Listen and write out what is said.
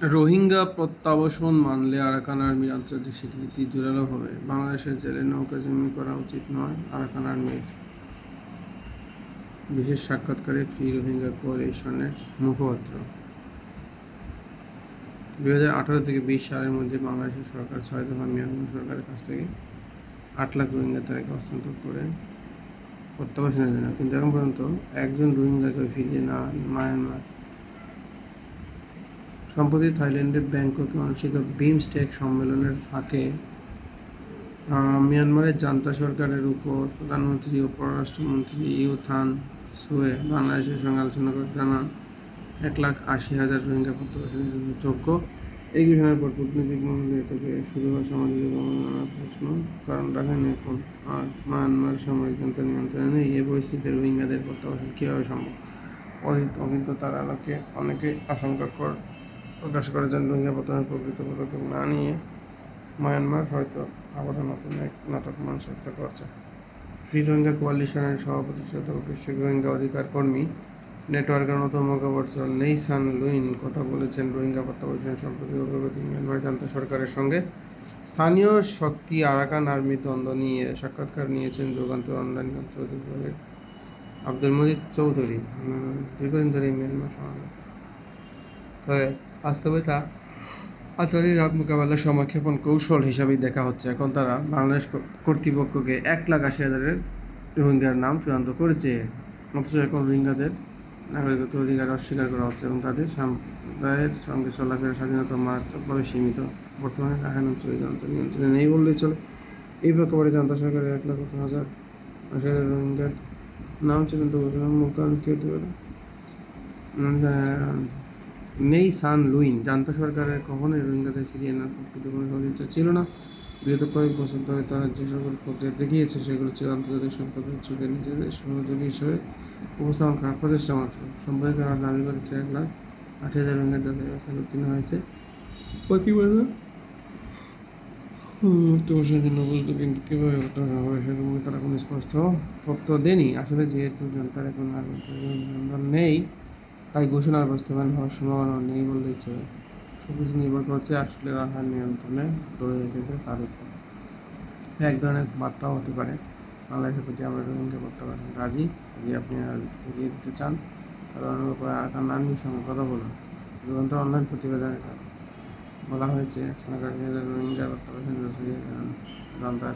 রোহিঙ্গা প্রত্যাবাসন মানলে আরাকান আর্মির আন্তর্জাতিক স্বীকৃতি জোরালো হবে। বাংলাদেশের জেলে নৌকাজমি করা উচিত নয়। আরাকান আর্মির বিশেষ সাক্ষাৎকারে ফ্রি রোহিঙ্গা কোয়ালিশনের মুখপাত্র। 2018 থেকে 20 সালের মধ্যে বাংলাদেশের সরকার 6 দফা মিয়ানমার সরকারের কাছ থেকে 8 লাখ রোহিঙ্গা তালিকা হস্তান্তর করে প্রত্যাবাসনের জন্য, কিন্তু এখন পর্যন্ত একজন রোহিঙ্গাকে ফিরিয়ে না মায়ানমার। সম্প্রতি থাইল্যান্ডের ব্যাংককে অনুষ্ঠিত বিমস্টেক সম্মেলনের ফাঁকে মিয়ানমারের জান্তা সরকারের উপর প্রধানমন্ত্রী ও পররাষ্ট্রমন্ত্রী ইউ থান সুয়ে বাংলাদেশের সঙ্গে আলোচনা করে জানান 1,80,000 রোহিঙ্গা প্রত্যাবাসনের জন্য যোগ্য। এই ঘোষণার পর কূটনৈতিক মহলে থেকে শুরু হয় সামাজিক নানা প্রশ্ন, কারণ রাখাইন এখন আর মায়ানমার সামরিক জান্তার নিয়ন্ত্রণে নেই। এই পরিস্থিতিতে রোহিঙ্গাদের প্রত্যাবাসন কীভাবে সম্ভব? অতীত অভিজ্ঞতার আলোকে অনেকে আশঙ্কা প্রকাশ করেছেন রোহিঙ্গা প্রত্যাবাসনের প্রকৃত পদক্ষেপ না নিয়ে মায়ানমার হয়তো আবারও নতুন এক নাটক মঞ্চস্থ করছে। ফ্রি রোহিঙ্গা কোয়ালিশনের সভাপতি বিশ্বের রোহিঙ্গা অধিকার কর্মী নেটওয়ার্কের অন্যতম মুখপাত্র নেই সান লুইন কথা বলেছেন রোহিঙ্গা প্রত্যাবাসনের সাম্প্রতিক অগ্রগতি, মিয়ানমার জান্তা সরকারের সঙ্গে স্থানীয় শক্তি আরাকান আর্মি দ্বন্দ্ব নিয়ে। সাক্ষাৎকার নিয়েছেন যুগান্তর অনলাইন আন্তর্জাতিক বিভাগের আব্দুল মজিদ চৌধুরী। দীর্ঘদিন ধরে মিয়ানমার সমাবেশ, তবে বাস্তবে তা আন্তর্জাতিক মোকাবেলার সমক্ষেপণ কৌশল হিসাবেই দেখা হচ্ছে। এখন তারা বাংলাদেশ কর্তৃপক্ষকে 1,80,000 রোহিঙ্গার নাম চূড়ান্ত করেছে, অথচ এখন রোহিঙ্গাদের নাগরিকত্ব অধিকার অস্বীকার করা হচ্ছে এবং তাদের সম্প্রদায়ের সঙ্গে চলাফেরার স্বাধীনতা মারাত্মকভাবে সীমিত। বর্তমানে রাখাইন অঞ্চলে জান্তা নিয়ন্ত্রণে নেই বললেই চলে। এই প্রেক্ষাপটে জান্তা সরকারের 1,80,000 রোহিঙ্গার নাম চূড়ান্ত ঘোষণার মুখামুখি হতে পারে। নেই সান লুইন জান্তা সরকারের কখনোই রোহিঙ্গাদের ফিরিয়ে আনার প্রকৃত কোনো সদিচ্ছা ছিল না। বিগত কয়েক বছর ধরে তারা যে সকল প্রক্রিয়া দেখিয়েছে সেগুলো ছিল আন্তর্জাতিক সম্প্রদায়ের চোখে নিজেদের সহযোগী হিসেবে উপস্থাপন করার প্রচেষ্টা মাত্র। সম্প্রতি তারা দাবি করেছে 1,80,000 রোহিঙ্গা যাদের ব্যবস্থা উত্তীর্ণ হয়েছে প্রতি বছর প্রত্যাবাসনের জন্য উপযুক্ত, কিন্তু কীভাবে প্রত্যাবাসন হবে সে সম্পর্কে তারা কোনো স্পষ্ট তথ্য দেয়নি। আসলে যেহেতু জান্তার এখন আর নিয়ন্ত্রণ নেই, তাই ঘোষণার বাস্তবায়ন হওয়ার সম্ভাবনা নেই বললেই চলে। সবকিছু নির্ভর করছে আসলে রাখার নিয়ন্ত্রণে ধরে রেখেছে তার উপর। এক ধরনের বার্তাও হতে পারে, বাংলাদেশের প্রতি আমরা রোহিঙ্গা প্রত্যাবাসন রাজি, যদি আপনি এগিয়ে দিতে চান কারণ উপরে আরাকান আর্মির সঙ্গে কথা বলুন। যুগান্তর অনলাইন প্রতিবেদনে বলা হয়েছে 1,80,000 রোহিঙ্গা প্রত্যাবাসন জান্তার